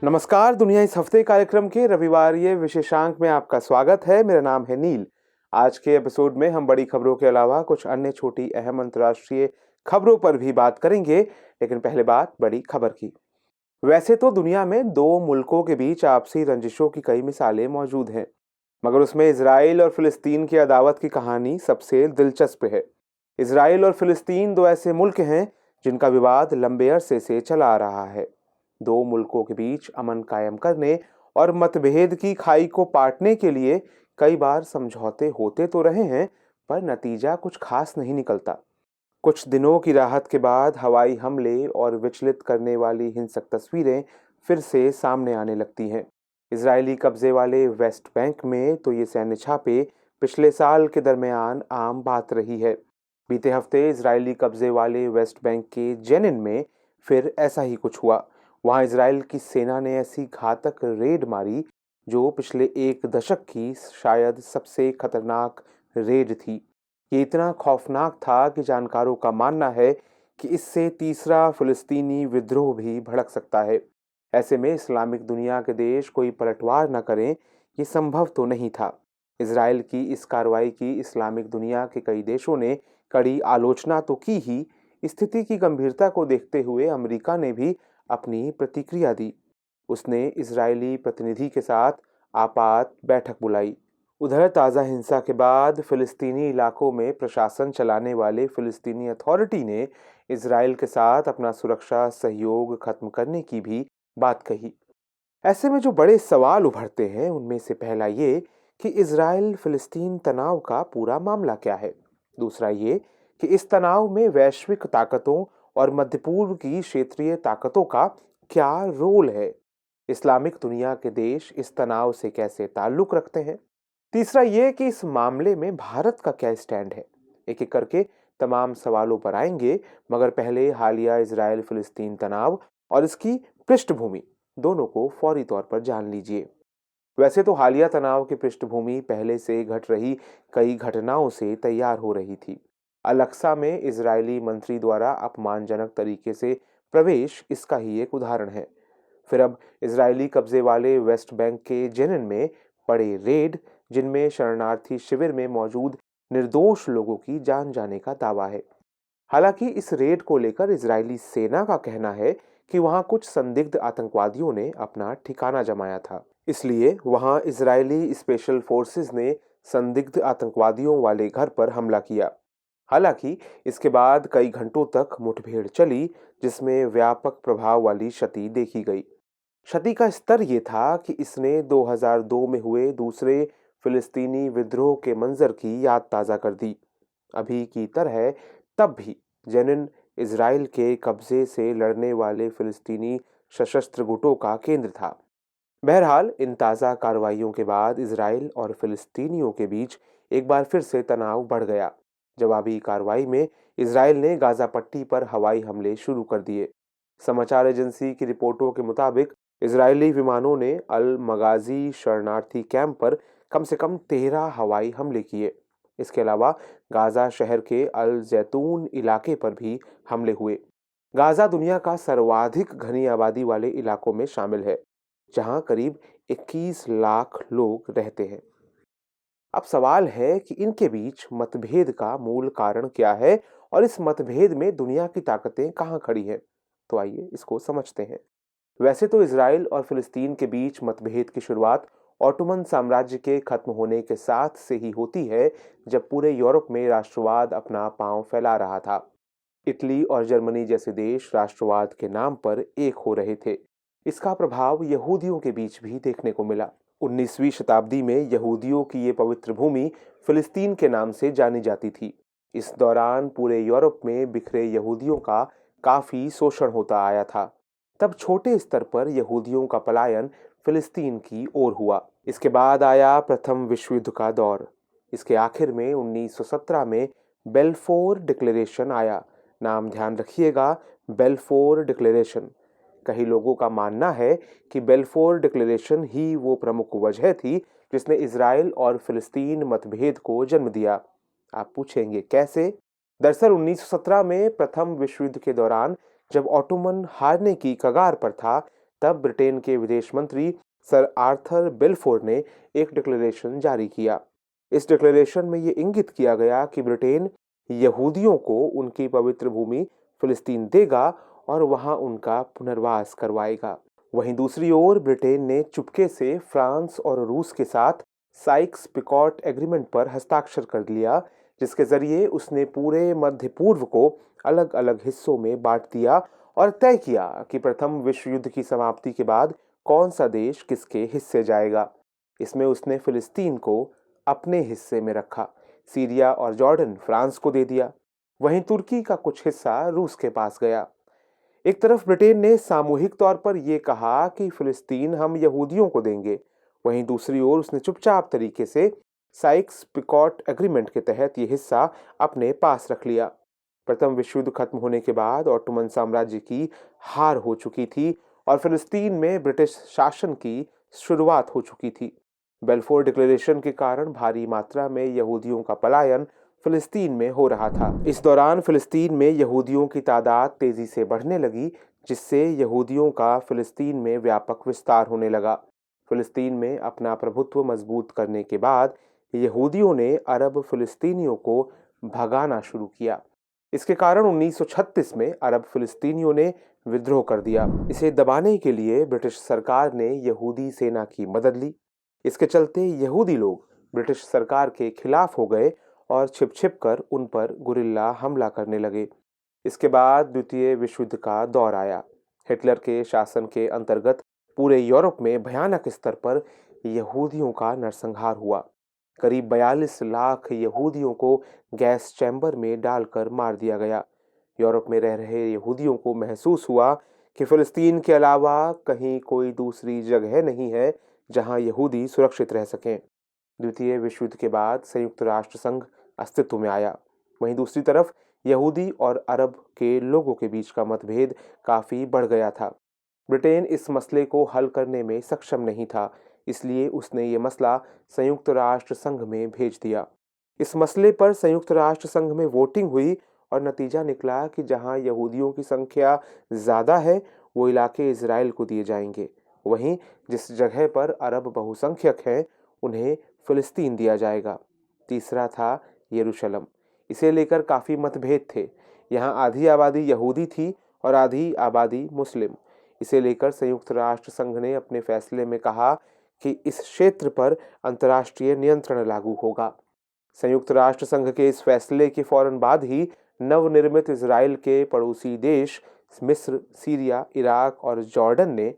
नमस्कार। दुनिया इस हफ्ते कार्यक्रम के रविवारीय विशेषांक में आपका स्वागत है। मेरा नाम है नील। आज के एपिसोड में हम बड़ी खबरों के अलावा कुछ अन्य छोटी अहम अंतर्राष्ट्रीय खबरों पर भी बात करेंगे, लेकिन पहले बात बड़ी खबर की। वैसे तो दुनिया में दो मुल्कों के बीच आपसी रंजिशों की कई मिसालें मौजूद हैं, मगर उसमें इसराइल और फिलिस्तीन की अदावत की कहानी सबसे दिलचस्प है। इसराइल और फिलिस्तीन दो ऐसे मुल्क हैं जिनका विवाद लंबे अरसे से चला आ रहा है। दो मुल्कों के बीच अमन कायम करने और मतभेद की खाई को पाटने के लिए कई बार समझौते होते तो रहे हैं, पर नतीजा कुछ खास नहीं निकलता। कुछ दिनों की राहत के बाद हवाई हमले और विचलित करने वाली हिंसक तस्वीरें फिर से सामने आने लगती हैं। इजरायली कब्जे वाले वेस्ट बैंक में तो ये सैन्य छापे पिछले साल के दरमियान आम बात रही है। बीते हफ्ते इजरायली कब्जे वाले वेस्ट बैंक के जेनिन में फिर ऐसा ही कुछ हुआ। वहां इजराइल की सेना ने ऐसी घातक रेड मारी जो पिछले एक दशक की शायद सबसे खतरनाक रेड थी। ये इतना खौफनाक था कि जानकारों का मानना है कि इससे तीसरा फिलिस्तीनी विद्रोह भी भड़क सकता है। ऐसे में इस्लामिक दुनिया के देश कोई पलटवार न करें, ये संभव तो नहीं था। इजराइल की इस कार्रवाई की इस्लामिक दुनिया के कई देशों ने कड़ी आलोचना तो की ही, स्थिति की गंभीरता को देखते हुए अमेरिका ने भी अपनी प्रतिक्रिया दी। उसने इजरायली प्रतिनिधि के साथ आपात बैठक बुलाई। उधर ताज़ा हिंसा के बाद फिलिस्तीनी इलाकों में प्रशासन चलाने वाले फिलिस्तीनी अथॉरिटी ने इजराइल के साथ अपना सुरक्षा सहयोग खत्म करने की भी बात कही। ऐसे में जो बड़े सवाल उभरते हैं उनमें से पहला ये कि इजराइल फिलिस्तीन तनाव का पूरा मामला क्या है। दूसरा ये कि इस तनाव में वैश्विक ताकतों और मध्य पूर्व की क्षेत्रीय ताकतों का क्या रोल है। इस्लामिक दुनिया के देश इस तनाव से कैसे ताल्लुक रखते हैं। तीसरा ये कि इस मामले में भारत का क्या स्टैंड है। एक एक करके तमाम सवालों पर आएंगे, मगर पहले हालिया इजराइल फिलिस्तीन तनाव और इसकी पृष्ठभूमि दोनों को फौरी तौर पर जान लीजिए। वैसे तो हालिया तनाव की पृष्ठभूमि पहले से घट रही कई घटनाओं से तैयार हो रही थी। अलक्सा में इजरायली मंत्री द्वारा अपमानजनक तरीके से प्रवेश इसका ही एक उदाहरण है। फिर अब इजरायली कब्जे वाले वेस्ट बैंक के जेनिन में पड़े रेड, जिनमें शरणार्थी शिविर में मौजूद निर्दोष लोगों की जान जाने का दावा है। हालांकि इस रेड को लेकर इजरायली सेना का कहना है कि वहां कुछ संदिग्ध आतंकवादियों ने अपना ठिकाना जमाया था, इसलिए वहां इजरायली स्पेशल फोर्सेस ने संदिग्ध आतंकवादियों वाले घर पर हमला किया। हालांकि इसके बाद कई घंटों तक मुठभेड़ चली, जिसमें व्यापक प्रभाव वाली क्षति देखी गई। क्षति का स्तर यह था कि इसने 2002 में हुए दूसरे फिलिस्तीनी विद्रोह के मंजर की याद ताज़ा कर दी। अभी की तरह तब भी जेनिन इजराइल के कब्जे से लड़ने वाले फिलिस्तीनी सशस्त्र गुटों का केंद्र था। बहरहाल इन ताज़ा कार्रवाइयों के बाद इजराइल और फिलिस्तीनियों के बीच एक बार फिर से तनाव बढ़ गया। जवाबी कार्रवाई में इजराइल ने गाजा पट्टी पर हवाई हमले शुरू कर दिए। समाचार एजेंसी की रिपोर्टों के मुताबिक इजरायली विमानों ने अल मगाजी शरणार्थी कैंप पर कम से कम 13 हवाई हमले किए। इसके अलावा गाजा शहर के अल जैतून इलाके पर भी हमले हुए। गाजा दुनिया का सर्वाधिक घनी आबादी वाले इलाकों में शामिल है, जहां करीब 21 लाख लोग रहते हैं। अब सवाल है कि इनके बीच मतभेद का मूल कारण क्या है और इस मतभेद में दुनिया की ताकतें कहां खड़ी हैं। तो आइए इसको समझते हैं। वैसे तो इजराइल और फिलिस्तीन के बीच मतभेद की शुरुआत ऑटोमन साम्राज्य के खत्म होने के साथ से ही होती है, जब पूरे यूरोप में राष्ट्रवाद अपना पांव फैला रहा था। इटली और जर्मनी जैसे देश राष्ट्रवाद के नाम पर एक हो रहे थे। इसका प्रभाव यहूदियों के बीच भी देखने को मिला। 19वीं शताब्दी में यहूदियों की ये पवित्र भूमि फिलिस्तीन के नाम से जानी जाती थी। इस दौरान पूरे यूरोप में बिखरे यहूदियों का काफी शोषण होता आया था। तब छोटे स्तर पर यहूदियों का पलायन फिलिस्तीन की ओर हुआ। इसके बाद आया प्रथम विश्व युद्ध का दौर। इसके आखिर में 1917 में बेल्फोर डिक्लेरेशन आया। नाम ध्यान रखिएगा, बेल्फोर डिक्लेरेशन। कई लोगों का मानना है कि बेल्फोर डिक्लेरेशन ही वो प्रमुख वजह थी जिसने इजराइल और फिलिस्तीन मतभेद को जन्म दिया। आप पूछेंगे कैसे? दरअसल 1917 में प्रथम विश्व युद्ध के दौरान जब ऑटोमन हारने की कगार पर था, तब ब्रिटेन के विदेश मंत्री सर आर्थर बेलफोर ने एक डिक्लेरेशन जारी किया। इस डिक्लेरेशन में ये इंगित किया गया कि ब्रिटेन यहूदियों को उनकी पवित्र भूमि फिलिस्तीन देगा और वहां उनका पुनर्वास करवाएगा। वहीं दूसरी ओर ब्रिटेन ने चुपके से फ्रांस और रूस के साथ साइक्स पिकॉट एग्रीमेंट पर हस्ताक्षर कर लिया, जिसके जरिए उसने पूरे मध्य पूर्व को अलग अलग हिस्सों में बांट दिया और तय किया कि प्रथम विश्व युद्ध की समाप्ति के बाद कौन सा देश किसके हिस्से जाएगा। इसमें उसने फिलिस्तीन को अपने हिस्से में रखा, सीरिया और जॉर्डन फ्रांस को दे दिया, वहीं तुर्की का कुछ हिस्सा रूस के पास गया। एक तरफ ब्रिटेन ने सामूहिक तौर पर यह कहा कि फिलिस्तीन हम यहूदियों को देंगे, वहीं दूसरी ओर उसने चुपचाप तरीके से साइक्स पिकॉट एग्रीमेंट के तहत यह हिस्सा अपने पास रख लिया। प्रथम विश्व युद्ध खत्म होने के बाद ऑटोमन साम्राज्य की हार हो चुकी थी और फिलिस्तीन में ब्रिटिश शासन की शुरुआत हो चुकी थी। बेल्फोर डिक्लेरेशन के कारण भारी मात्रा में यहूदियों का पलायन फिलिस्तीन में हो रहा था। इस दौरान फिलिस्तीन में यहूदियों की तादाद तेजी से बढ़ने लगी, जिससे यहूदियों का फिलिस्तीन में व्यापक विस्तार होने लगा। फिलिस्तीन में अपना प्रभुत्व मजबूत करने के बाद यहूदियों ने अरब फिलिस्तीनियों को भगाना शुरू किया। इसके कारण 1936 में अरब फिलिस्तीनियों ने विद्रोह कर दिया। इसे दबाने के लिए ब्रिटिश सरकार ने यहूदी सेना की मदद ली। इसके चलते यहूदी लोग ब्रिटिश सरकार के खिलाफ हो गए और छिप छिप कर उन पर गुरिल्ला हमला करने लगे। इसके बाद द्वितीय विश्व युद्ध का दौर आया। हिटलर के शासन के अंतर्गत पूरे यूरोप में भयानक स्तर पर यहूदियों का नरसंहार हुआ। करीब 42 लाख यहूदियों को गैस चैम्बर में डालकर मार दिया गया। यूरोप में रह रहे यहूदियों को महसूस हुआ कि फिलिस्तीन के अलावा कहीं कोई दूसरी जगह नहीं है जहां यहूदी सुरक्षित रह सकें। द्वितीय विश्व युद्ध के बाद संयुक्त राष्ट्र संघ अस्तित्व में आया। वहीं दूसरी तरफ यहूदी और अरब के लोगों के बीच का मतभेद काफी बढ़ गया था। ब्रिटेन इस मसले को हल करने में सक्षम नहीं था, इसलिए उसने ये मसला संयुक्त राष्ट्र संघ में भेज दिया। इस मसले पर संयुक्त राष्ट्र संघ में वोटिंग हुई और नतीजा निकला कि जहां यहूदियों की संख्या ज्यादा है वो इलाके इजराइल को दिए जाएंगे, वहीं जिस जगह पर अरब बहुसंख्यक हैं उन्हें फिलिस्तीन दिया जाएगा। तीसरा था यरूशलेम। इसे लेकर काफी मतभेद थे। यहाँ आधी आबादी यहूदी थी और आधी आबादी मुस्लिम। इसे लेकर संयुक्त राष्ट्र संघ ने अपने फैसले में कहा कि इस क्षेत्र पर अंतर्राष्ट्रीय नियंत्रण लागू होगा। संयुक्त राष्ट्र संघ के इस फैसले के फौरन बाद ही नवनिर्मित इजराइल के पड़ोसी देश मिस्र, सीरिया, इराक और जॉर्डन ने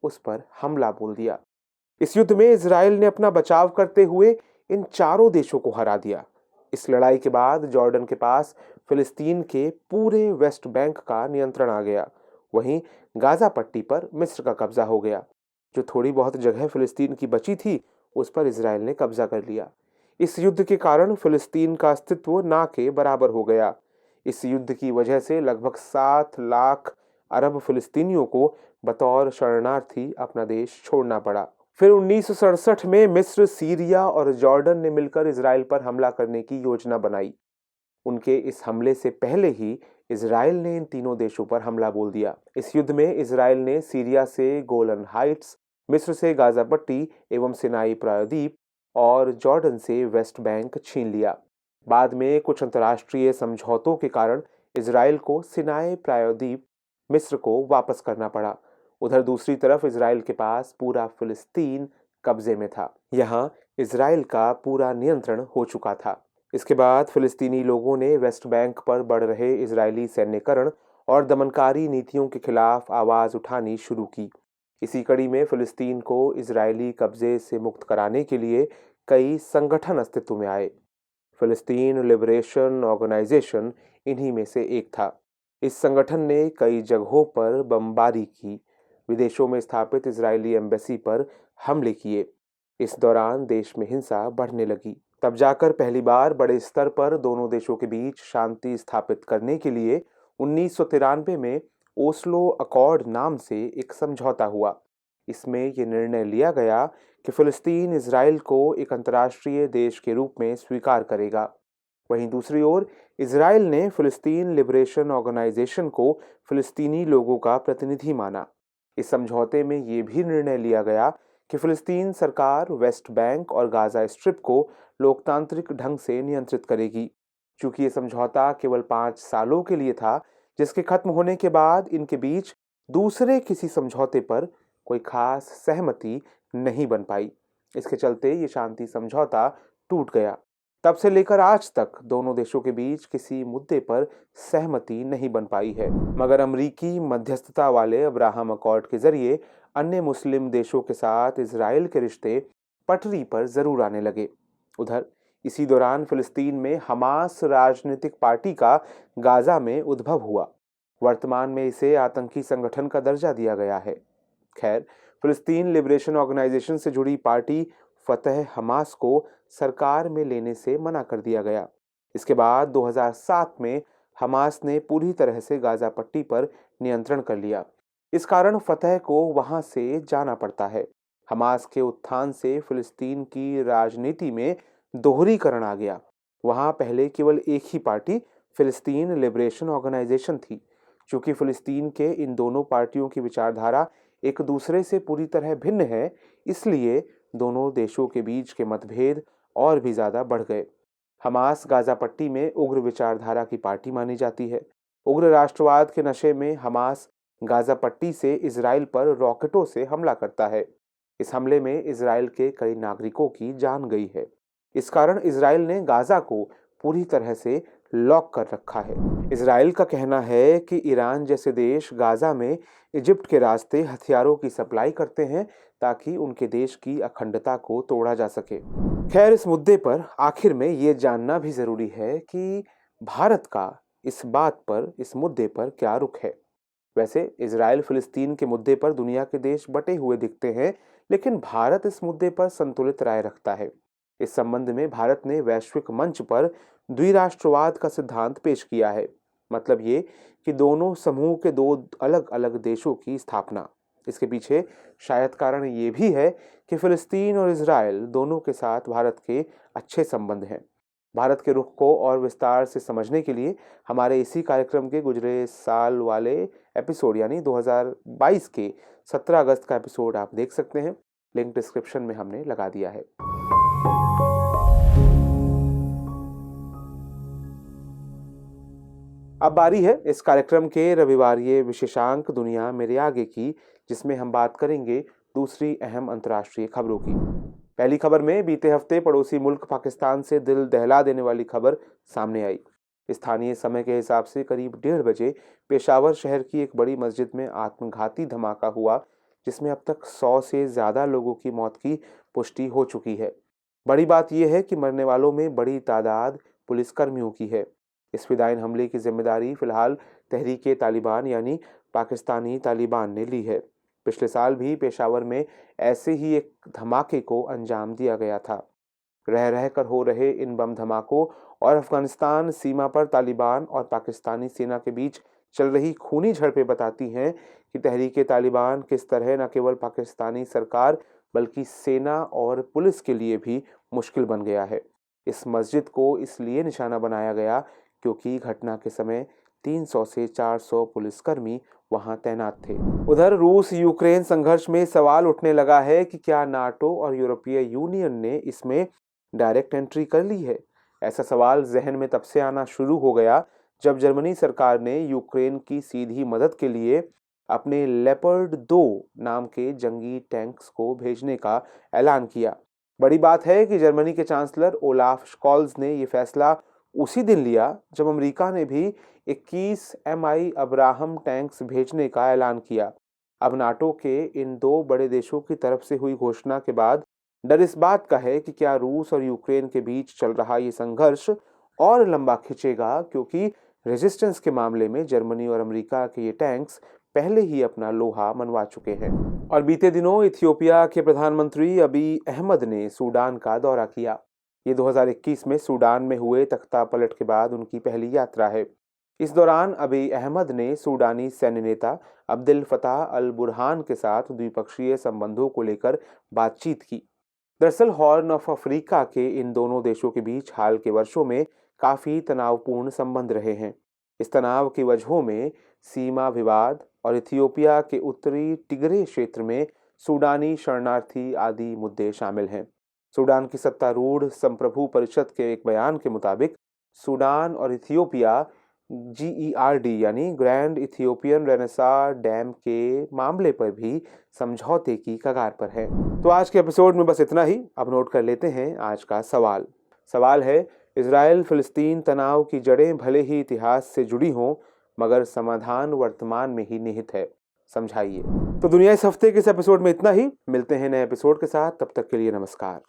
उस पर हमला बोल दिया। इस युद्ध में इजराइल ने अपना बचाव करते हुए इन चारों देशों को हरा दिया। इस लड़ाई के बाद जॉर्डन के पास फिलिस्तीन के पूरे वेस्ट बैंक का नियंत्रण आ गया। वहीं गाजा पट्टी पर मिस्र का कब्जा हो गया। जो थोड़ी बहुत जगह फिलिस्तीन की बची थी उस पर इजराइल ने कब्जा कर लिया। इस युद्ध के कारण फिलिस्तीन का अस्तित्व ना के बराबर हो गया। इस युद्ध की वजह से लगभग 7 लाख अरब फिलिस्तीनियों को बतौर शरणार्थी अपना देश छोड़ना पड़ा। फिर 1967 में मिस्र, सीरिया और जॉर्डन ने मिलकर इजराइल पर हमला करने की योजना बनाई। उनके इस हमले से पहले ही इजराइल ने इन तीनों देशों पर हमला बोल दिया। इस युद्ध में इजराइल ने सीरिया से गोलन हाइट्स, मिस्र से गाजा पट्टी एवं सिनाई प्रायद्वीप और जॉर्डन से वेस्ट बैंक छीन लिया। बाद में कुछ अंतर्राष्ट्रीय समझौतों के कारण इजराइल को सिनाई प्रायद्वीप मिस्र को वापस करना पड़ा। उधर दूसरी तरफ इजराइल के पास पूरा फिलिस्तीन कब्जे में था। यहाँ इजराइल का पूरा नियंत्रण हो चुका था। इसके बाद फिलिस्तीनी लोगों ने वेस्ट बैंक पर बढ़ रहे इजरायली सैन्यकरण और दमनकारी नीतियों के खिलाफ आवाज उठानी शुरू की। इसी कड़ी में फिलिस्तीन को इजरायली कब्जे से मुक्त कराने के लिए कई संगठन अस्तित्व में आए। फिलिस्तीन लिबरेशन ऑर्गेनाइजेशन इन्हीं में से एक था। इस संगठन ने कई जगहों पर बमबारी की, विदेशों में स्थापित इजरायली एम्बेसी पर हमले किए। इस दौरान देश में हिंसा बढ़ने लगी। तब जाकर पहली बार बड़े स्तर पर दोनों देशों के बीच शांति स्थापित करने के लिए 1993 में ओस्लो अकॉर्ड नाम से एक समझौता हुआ। इसमें यह निर्णय लिया गया कि फिलिस्तीन इजराइल को एक अंतर्राष्ट्रीय देश के रूप में स्वीकार करेगा। वहीं दूसरी ओर इजराइल ने फिलिस्तीन लिबरेशन ऑर्गेनाइजेशन को फिलिस्तीनी लोगों का प्रतिनिधि माना। इस समझौते में ये भी निर्णय लिया गया कि फिलिस्तीन सरकार वेस्ट बैंक और गाजा स्ट्रिप को लोकतांत्रिक ढंग से नियंत्रित करेगी। चूंकि ये समझौता केवल 5 सालों के लिए था, जिसके खत्म होने के बाद इनके बीच दूसरे किसी समझौते पर कोई खास सहमति नहीं बन पाई। इसके चलते ये शांति समझौता टूट गया। तब से लेकर आज तक दोनों देशों के बीच किसी मुद्दे पर सहमति नहीं बन पाई है, मगर अमरीकी मध्यस्थता वाले अब्राहम अकॉर्ड के जरिए अन्य मुस्लिम देशों के साथ इजराइल के रिश्ते पटरी पर जरूर आने लगे। उधर इसी दौरान फिलिस्तीन में हमास राजनीतिक पार्टी का गाजा में उद्भव हुआ। वर्तमान में इसे आतंकी संगठन का दर्जा दिया गया है। खैर, फिलिस्तीन लिबरेशन ऑर्गेनाइजेशन से जुड़ी पार्टी फतह हमास को सरकार में लेने से मना कर दिया गया। इसके बाद 2007 में हमास ने पूरी तरह से गाजा पट्टी पर नियंत्रण कर लिया। इस कारण फतह को वहां से जाना पड़ता है। हमास के उत्थान से फिलिस्तीन की राजनीति में दोहरीकरण आ गया। वहां पहले केवल एक ही पार्टी फिलिस्तीन लिबरेशन ऑर्गेनाइजेशन थी। चूंकि फिलिस्तीन के इन दोनों पार्टियों की विचारधारा एक दूसरे से पूरी तरह भिन्न है, इसलिए दोनों देशों के बीच के मतभेद और भी ज्यादा बढ़ गए। हमास गाजा पट्टी में उग्र विचारधारा की पार्टी मानी जाती है। उग्र राष्ट्रवाद के नशे में हमास गाजा पट्टी से इजराइल पर रॉकेटों से हमला करता है। इस हमले में इजराइल के कई नागरिकों की जान गई है। इस कारण इजराइल ने गाजा को पूरी तरह से लॉक कर रखा है। इजराइल का कहना है कि ईरान जैसे देश गाजा में इजिप्ट के रास्ते हथियारों की सप्लाई करते हैं ताकि उनके देश की अखंडता को तोड़ा जा सके। खैर, इस मुद्दे पर आखिर में ये जानना भी जरूरी है कि भारत का इस मुद्दे पर क्या रुख है। वैसे इजराइल फिलिस्तीन के मुद्दे पर दुनिया के देश बटे हुए दिखते हैं, लेकिन भारत इस मुद्दे पर संतुलित राय रखता है। इस संबंध में भारत ने वैश्विक मंच पर द्विराष्ट्रवाद का सिद्धांत पेश किया है। मतलब ये कि दोनों समूह के दो अलग अलग देशों की स्थापना। इसके पीछे शायद कारण ये भी है कि फिलिस्तीन और इजराइल दोनों के साथ भारत के अच्छे संबंध हैं। भारत के रुख को और विस्तार से समझने के लिए हमारे इसी कार्यक्रम के गुजरे साल वाले एपिसोड यानी 2022 के 17 अगस्त का एपिसोड आप देख सकते हैं। लिंक डिस्क्रिप्शन में हमने लगा दिया है। अब बारी है इस कार्यक्रम के रविवारीय विशेषांक दुनिया मेरे आगे की, जिसमें हम बात करेंगे दूसरी अहम अंतर्राष्ट्रीय खबरों की। पहली खबर में बीते हफ्ते पड़ोसी मुल्क पाकिस्तान से दिल दहला देने वाली खबर सामने आई। स्थानीय समय के हिसाब से करीब 1:30 बजे पेशावर शहर की एक बड़ी मस्जिद में आत्मघाती धमाका हुआ, जिसमें अब तक 100 से ज्यादा लोगों की मौत की पुष्टि हो चुकी है। बड़ी बात यह है कि मरने वालों में बड़ी तादाद पुलिसकर्मियों की है। इस फिदायिन हमले की जिम्मेदारी फिलहाल तहरीक तालिबान यानी पाकिस्तानी तालिबान ने ली है। पिछले साल भी पेशावर में ऐसे ही एक धमाके को अंजाम दिया गया था। रह रहकर हो रहे इन बम धमाकों और अफगानिस्तान सीमा पर तालिबान और पाकिस्तानी सेना के बीच चल रही खूनी झड़पें बताती हैं कि तहरीक तालिबान किस तरह न केवल पाकिस्तानी सरकार बल्कि सेना और पुलिस के लिए भी मुश्किल बन गया है। इस मस्जिद को इसलिए निशाना बनाया गया क्योंकि घटना के समय 300 से 400 पुलिसकर्मी वहां तैनात थे। उधर रूस यूक्रेन संघर्ष में सवाल उठने लगा है कि क्या नाटो और यूरोपीय यूनियन ने इसमें डायरेक्ट एंट्री कर ली है। ऐसा सवाल जहन में तब से आना शुरू हो गया जब जर्मनी सरकार ने यूक्रेन की सीधी मदद के लिए अपने लेपर्ड 2 नाम के जंगी टैंक्स को भेजने का ऐलान किया। बड़ी बात है कि जर्मनी के चांसलर ओलाफ स्कॉल्ज ने यह फैसला उसी दिन लिया जब अमेरिका ने भी 21 MI अब्राहम टैंक्स भेजने का ऐलान किया। अब नाटो के इन 2 बड़े देशों की तरफ से हुई घोषणा के बाद डर इस बात का है कि क्या रूस और यूक्रेन के बीच चल रहा ये संघर्ष और लंबा खिंचेगा, क्योंकि रेजिस्टेंस के मामले में जर्मनी और अमेरिका के ये टैंक्स पहले ही अपना लोहा मनवा चुके हैं। और बीते दिनों इथियोपिया के प्रधानमंत्री अबी अहमद ने सूडान का दौरा किया। ये 2021 में सूडान में हुए तख्ता पलट के बाद उनकी पहली यात्रा है। इस दौरान अबी अहमद ने सूडानी सैन्य नेता अब्देल फताह अल बुरहान के साथ द्विपक्षीय संबंधों को लेकर बातचीत की। दरअसल हॉर्न ऑफ अफ्रीका के इन दोनों देशों के बीच हाल के वर्षों में काफी तनावपूर्ण संबंध रहे हैं। इस तनाव की वजहों में सीमा विवाद और इथियोपिया के उत्तरी टिग्रे क्षेत्र में सूडानी शरणार्थी आदि मुद्दे शामिल हैं। सूडान की सत्तारूढ़ संप्रभु परिषद के एक बयान के मुताबिक सूडान और इथियोपिया GERD यानी ग्रैंड इथियोपियन रेनेसां डैम के मामले पर भी समझौते की कगार पर है। तो आज के एपिसोड में बस इतना ही। अब नोट कर लेते हैं आज का सवाल है, इजराइल फिलिस्तीन तनाव की जड़ें भले ही इतिहास से जुड़ी हों मगर समाधान वर्तमान में ही निहित है, समझाइए। तो दुनिया इस हफ्ते के इस एपिसोड में इतना ही। मिलते हैं नए एपिसोड के साथ, तब तक के लिए नमस्कार।